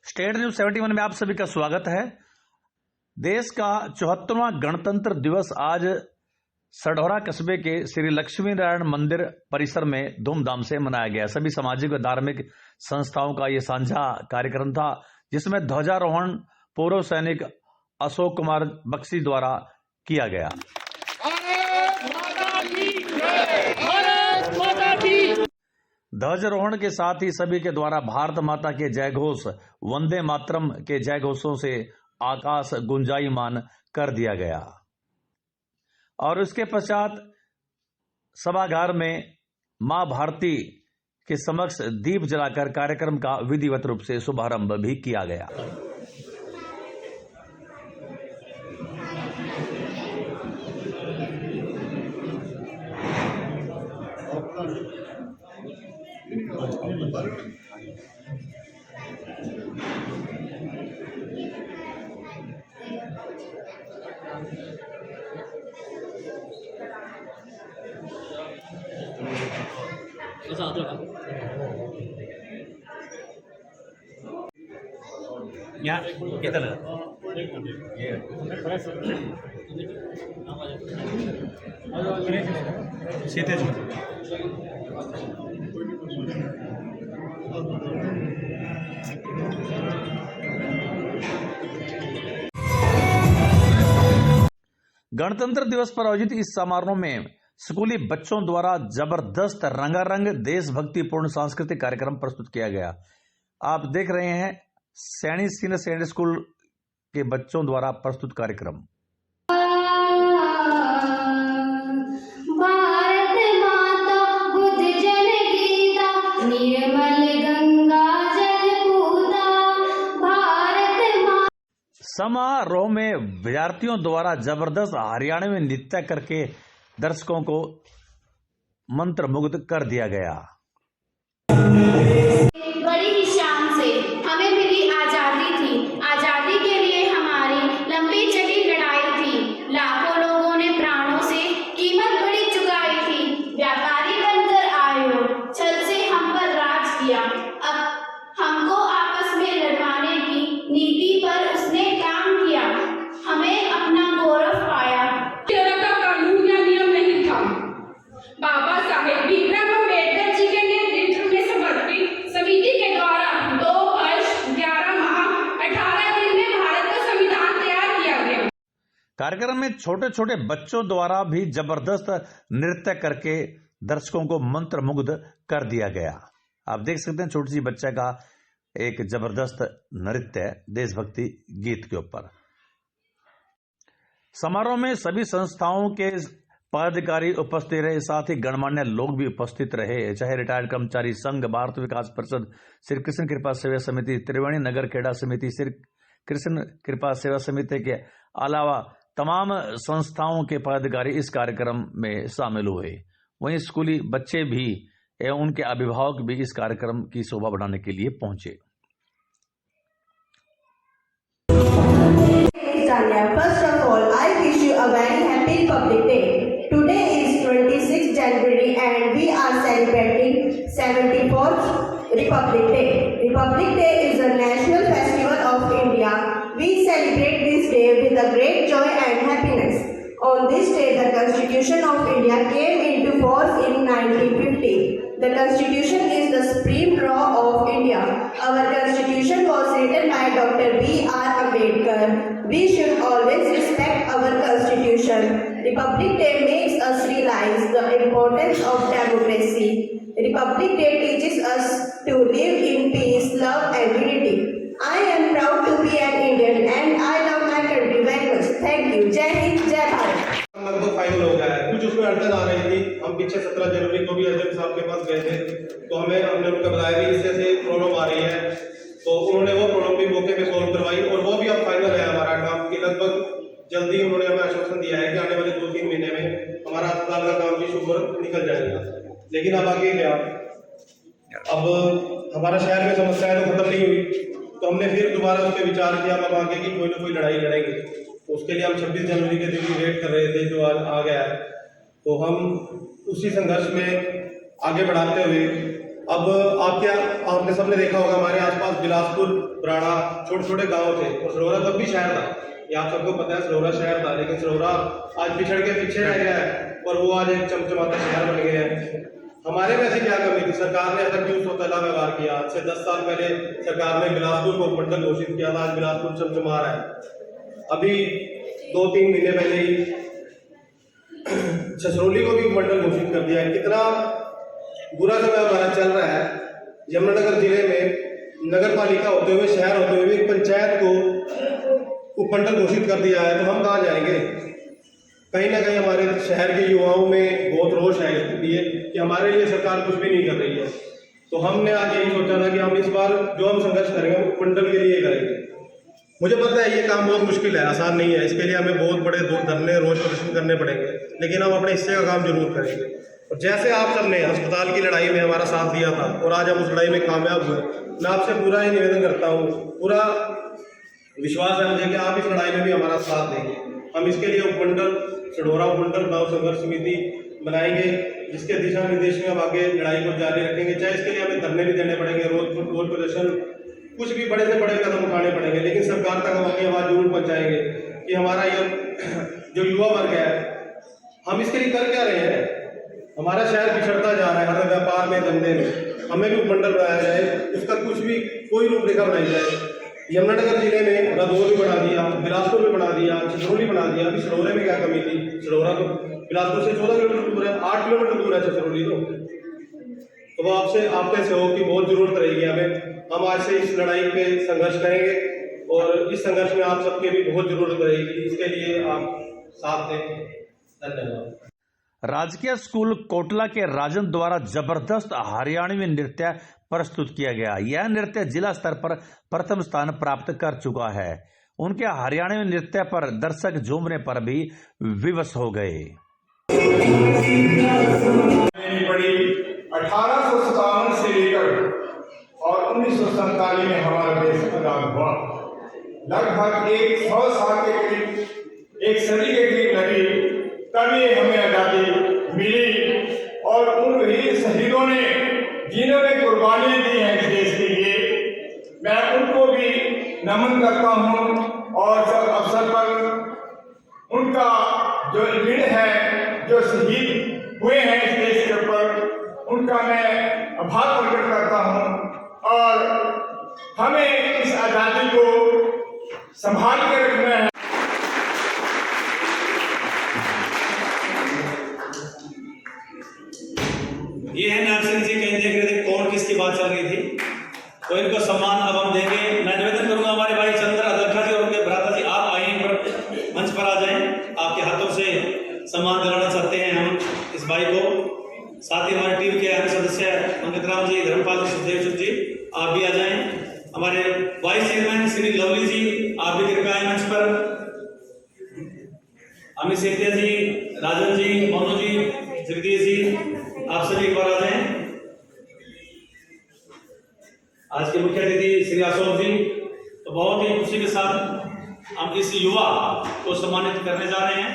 State news 71 में आप सभी का स्वागत है। देश का 74वां गणतंत्र दिवस आज सढौरा कस्बे के श्री लक्ष्मी नारायण मंदिर परिसर में धूमधाम से मनाया गया। सभी सामाजिक व धार्मिक संस्थाओं का यह साझा कार्यक्रम था, जिसमें ध्वजारोहण पूर्व सैनिक अशोक कुमार बख्शी द्वारा किया गया। ध्वजारोहण के साथ ही सभी के द्वारा भारत माता के जय घोष, वंदे मातरम के जय घोषों से आकाश गुंजायमान कर दिया गया और उसके पश्चात सभागार में मां भारती के समक्ष दीप जलाकर कार्यक्रम का विधिवत रूप से शुभारंभ भी किया गया। यहाँ कितना सीतेज गणतंत्र दिवस पर आयोजित इस समारोह में स्कूली बच्चों द्वारा जबरदस्त रंगारंग देशभक्तिपूर्ण सांस्कृतिक कार्यक्रम प्रस्तुत किया गया। आप देख रहे हैं सैनिक सीनियर सेकेंडरी स्कूल के बच्चों द्वारा प्रस्तुत कार्यक्रम। समारोह में विद्यार्थियों द्वारा जबरदस्त हरियाणवी नृत्य करके दर्शकों को मंत्रमुग्ध कर दिया गया। बड़ी ही शान से हमें मिली आजादी थी। आजादी के लिए हमारी लंबी चली लड़ाई थी। लाखों लोगों ने प्राणों से कीमत बड़ी चुकाई थी। व्यापारी बनकर आए हो, छल से हम पर राज किया। अब हमको आपस में लड़वाने की नीति पर उसने काम किया। हमें अपना गौरव पाया। बाबा साहेब भीमराव अम्बेडकर जी के नेतृत्व में समर्पित समिति के द्वारा 2 वर्ष 11 माह 18 दिन में भारत का संविधान तैयार किया गया। कार्यक्रम में छोटे छोटे बच्चों द्वारा भी जबरदस्त नृत्य करके दर्शकों को मंत्रमुग्ध कर दिया गया। आप देख सकते हैं छोटी सी बच्चा का एक जबरदस्त नृत्य देशभक्ति गीत के ऊपर। समारोह में सभी संस्थाओं के पदाधिकारी उपस्थित रहे, साथ ही गणमान्य लोग भी उपस्थित रहे, चाहे रिटायर्ड कर्मचारी संघ, भारत विकास परिषद, श्री कृष्ण कृपा सेवा समिति, त्रिवेणी नगर खेड़ा समिति, श्री कृष्ण कृपा सेवा समिति के अलावा तमाम संस्थाओं के पदाधिकारी इस कार्यक्रम में शामिल हुए। वहीं स्कूली बच्चे भी एवं उनके अभिभावक भी इस कार्यक्रम की शोभा बढ़ाने के लिए पहुंचे। First of all, I wish you a very happy Republic Day. Today is 26 January and we are celebrating 74th Republic Day. Republic Day is a national festival of India. We celebrate this day with a great joy and happiness. On this day, the Constitution of India came into force in 1950. The Constitution is the supreme law of India. Our Constitution was written by Dr. B.R. Ambedkar. We should always respect our Constitution. Republic Day makes us realize the importance of democracy. Republic Day teaches us to live in peace, love and unity. I am proud to be an Indian and I love my country very much. Thank you. Jai Hind, Jai Bharat. लगभग final हो गया है। कुछ उसमें अड़चन आ रही थी। हम पीछे 17 जनवरी को भी एसडीएम साहब के पास गए थे, तो हमने उनको बताया कि इससे प्रॉब्लम आ रही है, तो उन्होंने वो प्रॉब्लम भी मौके पे सॉल्व करवाई और वो भी अब फाइनल है हमारा काम की। लगभग जल्दी उन्होंने हमें आश्वासन दिया है कि आने वाले 2-3 महीने में हमारा अस्पताल का काम भी शुभ निकल जाएगा। लेकिन अब आगे क्या, अब हमारा शहर में समस्याएं तो खत्म नहीं हुई, तो हमने फिर दोबारा उस पर विचार किया। अब आगे की कोई ना कोई लड़ाई लड़ेंगे, तो उसके लिए हम 26 जनवरी के दिन की वेट कर रहे थे, जो आज आ गया है। तो हम उसी संघर्ष में आगे बढ़ाते हुए अब आपने सबने देखा होगा हमारे आसपास बिलासपुर, बराड़ा छोटे छोटे गांव थे और सरोरा तब भी शहर था। ये आप सबको पता है सरोरा शहर था, लेकिन सरोरा आज पिछड़ के पीछे रह गया है और वो आज एक चमचमाता शहर बन गया है। हमारे में ऐसी क्या कमी थी? सरकार ने ऐसा क्यों सोतला व्यवहार किया? आज से 10 साल पहले सरकार ने बिलासपुर को उपमंडल घोषित किया था, आज बिलासपुर चमचमा रहा है। अभी 2-3 महीने पहले ही छछरौली को भी उपमंडल घोषित कर दिया है। कितना बुरा समय हमारा चल रहा है। यमुनानगर जिले में नगर पालिका होते हुए, शहर होते हुए एक पंचायत को उपमंडल घोषित कर दिया है, तो हम कहाँ जाएंगे? कहीं ना कहीं हमारे शहर के युवाओं में बहुत रोष है इसके लिए कि हमारे लिए सरकार कुछ भी नहीं कर रही है। तो हमने आज यही सोचा था कि हम इस बार जो हम संघर्ष करेंगे वो उपमंडल के लिए करेंगे। मुझे पता है ये काम बहुत मुश्किल है, आसान नहीं है। इसके लिए हमें बहुत बड़े धरने, रोष प्रदर्शन करने पड़ेंगे, लेकिन हम अपने हिस्से का काम जरूर करेंगे। और जैसे आप सबने अस्पताल की लड़ाई में हमारा साथ दिया था और आज हम उस लड़ाई में कामयाब हुए, मैं आपसे पूरा ही निवेदन करता हूँ, पूरा विश्वास है मुझे कि आप इस लड़ाई में भी हमारा साथ देंगे। हम इसके लिए उपमंडल, सढौरा उपमंडल गांव संघर्ष समिति बनाएंगे, जिसके दिशा निर्देश में हम आगे लड़ाई को जारी रखेंगे। चाहे इसके लिए हमें धरने भी देने पड़ेंगे, रोज प्रदर्शन, कुछ भी बड़े से बड़े कदम उठाने पड़ेंगे, लेकिन सरकार तक हम अपनी आवाज़ जरूर पहुँचाएंगे कि हमारा यह जो युवा वर्ग है, हम इसके लिए कर क्या रहे हैं? हमारा शहर पिछड़ता जा रहा है, हर व्यापार में, धंधे में। हमें भी उपमंडल बनाया जाए, उसका कुछ भी कोई रूपरेखा बनाई जाए। यमुनानगर जिले में रदौर भी बना दिया, बिलासपुर में बना दिया, छछरौली बना दिया। अभी सढौरे में क्या कमी थी? सढौरा तो बिलासपुर से 14 किलोमीटर दूर है, 8 किलोमीटर दूर है छछरौली। तो वो आपके सहयोग की बहुत जरूरत रहेगी हमें। हम आज से इस लड़ाई पे संघर्ष करेंगे और इस संघर्ष में आप सबके भी बहुत जरूरत रहेगी। इसके लिए आप साथ दें। धन्यवाद। राजकीय स्कूल कोटला के राजन द्वारा जबरदस्त हरियाणवी नृत्य प्रस्तुत किया गया। यह नृत्य जिला स्तर पर प्रथम स्थान प्राप्त कर चुका है। उनके हरियाणवी नृत्य पर दर्शक झूमने पर भी विवश हो गए। 1857 से लेकर और 1947 में हमारा देश आजाद हुआ। लगभग 100 साल के करीब, 1 सदी के करीब लगी, तभी हमें आजादी मिली। और उन वीर शहीदों ने जिन्होंने कुर्बानी दी है इस देश के लिए, मैं उनको भी नमन करता हूँ। और जब अवसर पर उनका जो ऋण है, जो शहीद हुए हैं इस देश के ऊपर, उनका मैं आभार प्रकट करता हूँ। और हमें इस आज़ादी को संभाल के रखना है। ये है नाग सिंह जी, कहीं देख रहे थे कौन किसकी बात चल रही थी, तो इनको सम्मान अब हम देंगे। मैं निवेदन करूंगा हमारे भाई चंद्र अदरखा जी और उनके भ्राता जी, आप आए पर मंच पर आ जाएं। आपके हाथों से सम्मान दिलाना चाहते हैं हम इस भाई को। साथ ही हमारे टीम के अन्य सदस्य अंकित राम जी, धर्मपाल जी, सुखदेव जी, आप भी आ जाएं। हमारे वाइस चेयरमैन श्री लवली जी, आप भी कृपया आए मंच पर। अमित सेठिया जी, राजन जी, मोनू जी, जगदीश जी, आप सभी एक बार आ जाएं। आज के मुख्य अतिथि श्री अशोक जी, तो बहुत ही खुशी के साथ हम इस युवा को सम्मानित करने जा रहे हैं।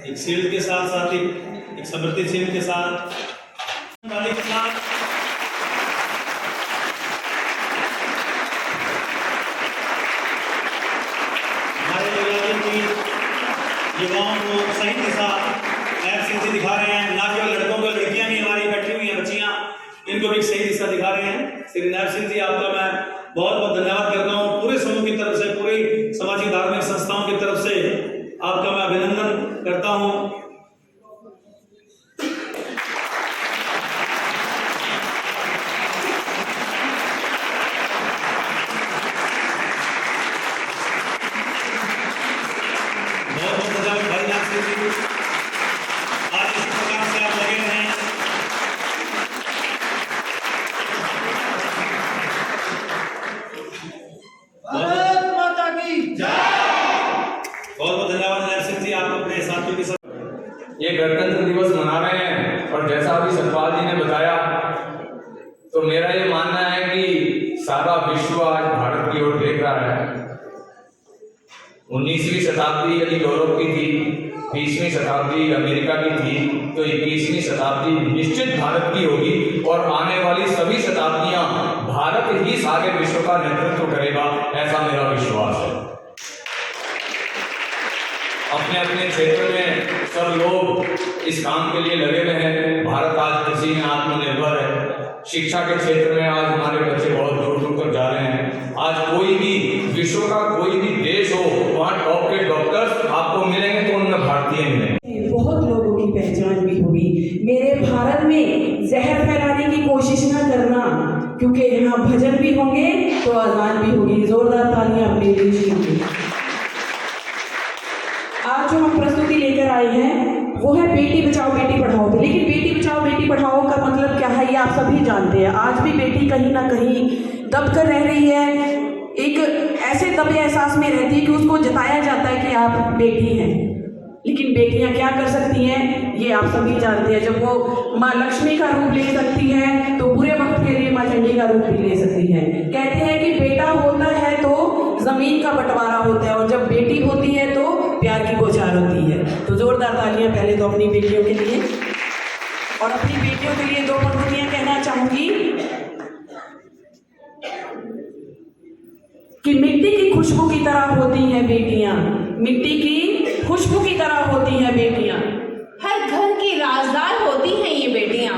एक शील्ड के साथ साथ एक समृद्धि चिन्ह के साथ हमारे राजन जी युवाओं को सही दिशा नैब सिंह जी दिखा रहे हैं। ना केवल लड़कों को, लड़कियां भी हमारी बैठी हुई हैं, बच्चियां, इनको भी सही दिशा दिखा रहे हैं। श्री नैब सिंह जी, आपका मैं बहुत बहुत धन्यवाद करता हूँ। पूरे समूह की तरफ से, पूरी सामाजिक धार्मिक संस्थाओं की तरफ से आपका मैं अभिनंदन करता हूँ। आज इस प्रकार से आप लगे हैं। भारत माता की जय। बहुत बहुत धन्यवाद नैब सिंह जी, आप अपने साथियों के साथ ये गणतंत्र दिवस मना रहे हैं। और जैसा अभी सतपाल जी ने बताया मेरा ये मानना है कि सारा विश्व आज भारत की ओर देख रहा है। 19वीं शताब्दी यदि यूरोप की थी, 20वीं शताब्दी अमेरिका की थी, तो 21वीं शताब्दी निश्चित भारत की होगी और आने वाली सभी शताब्दियां भारत ही सारे विश्व का नेतृत्व करेगा, ऐसा मेरा विश्वास है। अपने अपने क्षेत्र में सब लोग इस काम के लिए लगे हुए हैं। भारत आज कृषि में आत्मनिर्भर है। शिक्षा के क्षेत्र में आज हमारे बच्चे बहुत दूर दूर तक जा रहे हैं। आज कोई भी विश्व का कोई भी देश हो, वहाँ टॉप के डॉक्टर्स आपको मिलेंगे तो उनमें भारतीय मिलेंगे। बहुत लोगों की पहचान भी होगी। मेरे भारत में जहर फैलाने की कोशिश न करना, क्योंकि यहाँ भजन भी होंगे तो आजान भी होगी। जोरदार तालियां अपने देश के लिए। आज जो हम प्रस्तुति लेकर आए हैं वो है बेटी बचाओ बेटी पढ़ाओ पे। लेकिन बेटी बचाओ बेटी पढ़ाओ का मतलब क्या है ये आप सभी जानते हैं। आज भी बेटी कहीं ना कहीं दब कर रह रही है, एक ऐसे दबे एहसास में रहती है कि उसको जताया जाता है कि आप बेटी हैं। लेकिन बेटियां क्या कर सकती हैं ये आप सभी जानते हैं। जब वो माँ लक्ष्मी का रूप ले सकती है तो बुरे वक्त के लिए माँ चंडी का रूप भी ले सकती है। कहते हैं कि बेटा होता है तो जमीन का बंटवारा होता है और जब बेटी होती है तो प्यार की बौछार होती है। तो जोरदार तालियां पहले तो अपनी बेटियों के लिए। और अपनी बेटियों के लिए 2 पंक्तियां कहना चाहूंगी कि मिट्टी की खुशबू की तरह होती हैं बेटियां, मिट्टी की खुशबू की तरह होती हैं बेटियां, हर घर की राजदार होती हैं ये बेटियां,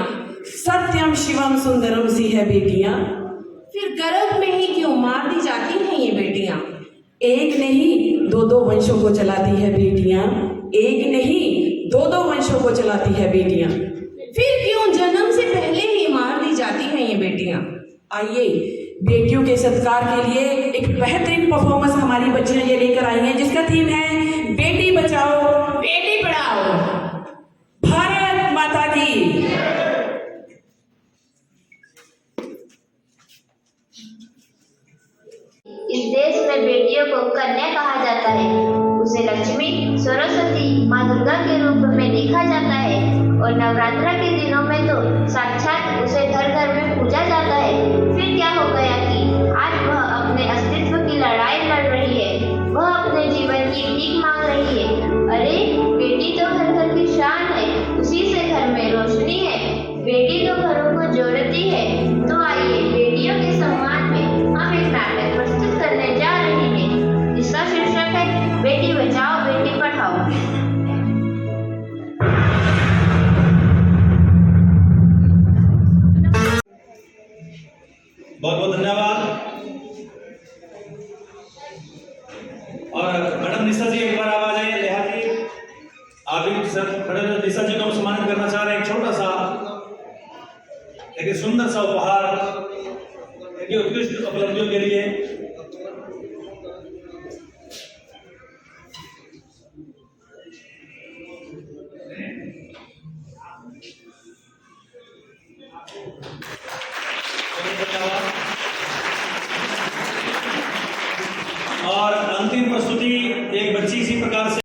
सत्यम शिवम सुंदरम सी है बेटियां, फिर गर्भ में ही क्यों मार दी जाती हैं ये बेटियां। एक नहीं 2-2 वंशों को चलाती है बेटियां, एक नहीं 2-2 वंशों को चलाती है बेटियां, फिर क्यों जन्म से पहले ही मार दी जाती हैं ये बेटियां। आइए बेटियों के सत्कार के लिए एक बेहतरीन परफॉर्मेंस हमारी बच्चियां ये लेकर आई हैं जिसका थीम है बेटी बचाओ बेटी पढ़ाओ। भारत माता की। इस देश में बेटियों को कन्या कहा जाता है। उसे लक्ष्मी, सरस्वती, माँ दुर्गा के रूप में देखा जाता है और नवरात्रा के दिनों में तो साक्षात उसे घर घर में पूजा जाता है। फिर क्या हो गया कि आज वह अपने अस्तित्व की लड़ाई लड़ रही है, वह अपने जीवन की भीख मांग रही है। अरे बेटी तो घर घर की शान है, उसी से घर में रोशनी है, बेटी तो घरों को जोड़ती है। तो आइए बेटियों के सम्मान में हम एक नाटक प्रस्तुत करने जा रहे हैं जिसका शीर्षक है बेटी बचाओ बेटी पढ़ाओ। बहुत बहुत धन्यवाद। और मैडम निशा जी एक बार आवाज आइए। लेहा जी आप भी सर खड़े हो, निशा जी को हम सम्मानित करना चाह रहे हैं। एक छोटा सा लेकिन सुंदर सा उपहार इनकी उत्कृष्ट उपलब्धियों के लिए। और अंतिम प्रस्तुति एक बच्ची इसी प्रकार से।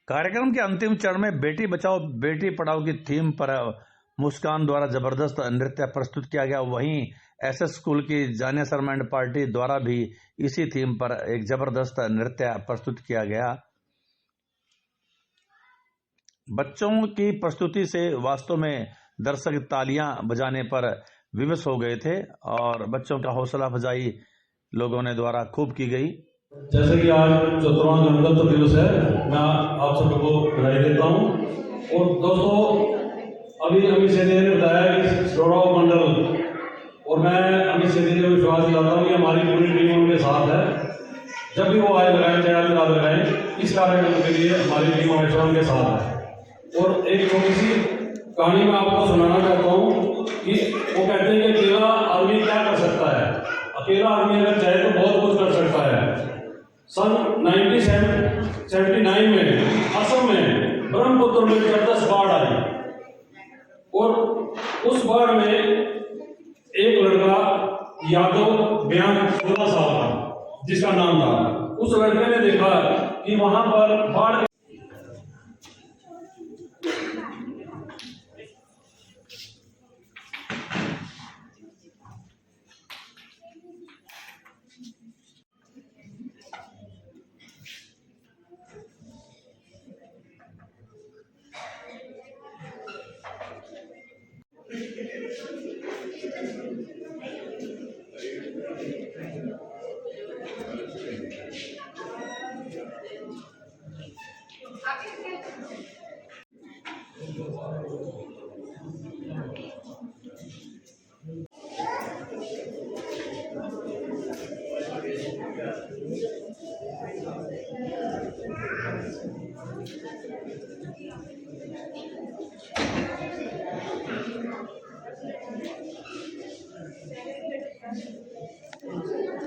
कार्यक्रम के अंतिम चरण में बेटी बचाओ बेटी पढ़ाओ की थीम पर मुस्कान द्वारा जबरदस्त नृत्य प्रस्तुत किया गया। वहीं एसएस स्कूल की जानिया शर्मा एंड पार्टी द्वारा भी इसी थीम पर एक जबरदस्त नृत्य प्रस्तुत किया गया। बच्चों की प्रस्तुति से वास्तव में दर्शक तालियां बजाने पर विवश हो गए थे और बच्चों का हौसला अफजाई लोगों ने द्वारा खूब की गई। जैसे कि आज 14वां गणतंत्र दिवस है, मैं आप सबको बधाई देता हूँ। और दोस्तों अभी अमित सेठी ने बताया कि श्रोताओं मंडल, और मैं अमित सेठी को विश्वास दिलाता हूँ कि हमारी पूरी टीम उनके साथ है। जब भी वो आए लगाए चाहे याद लगाएं, इस कार्यक्रम के लिए हमारी टीम हमेशा उनके साथ है। और एक छोटी सी कहानी मैं आपको सुनाना चाहता हूँ कि वो कहते हैं कि अकेला आदमी क्या कर सकता है। अकेला आदमी अगर चाहे तो बहुत कुछ कर सकता है। सन 1979 में असम में ब्रह्मपुत्र में जबरदस्त बाढ़ आई और उस बाढ़ में एक लड़का यादव बयान 16 साल का जिसका नाम था, उस लड़के ने देखा कि वहां पर बाढ़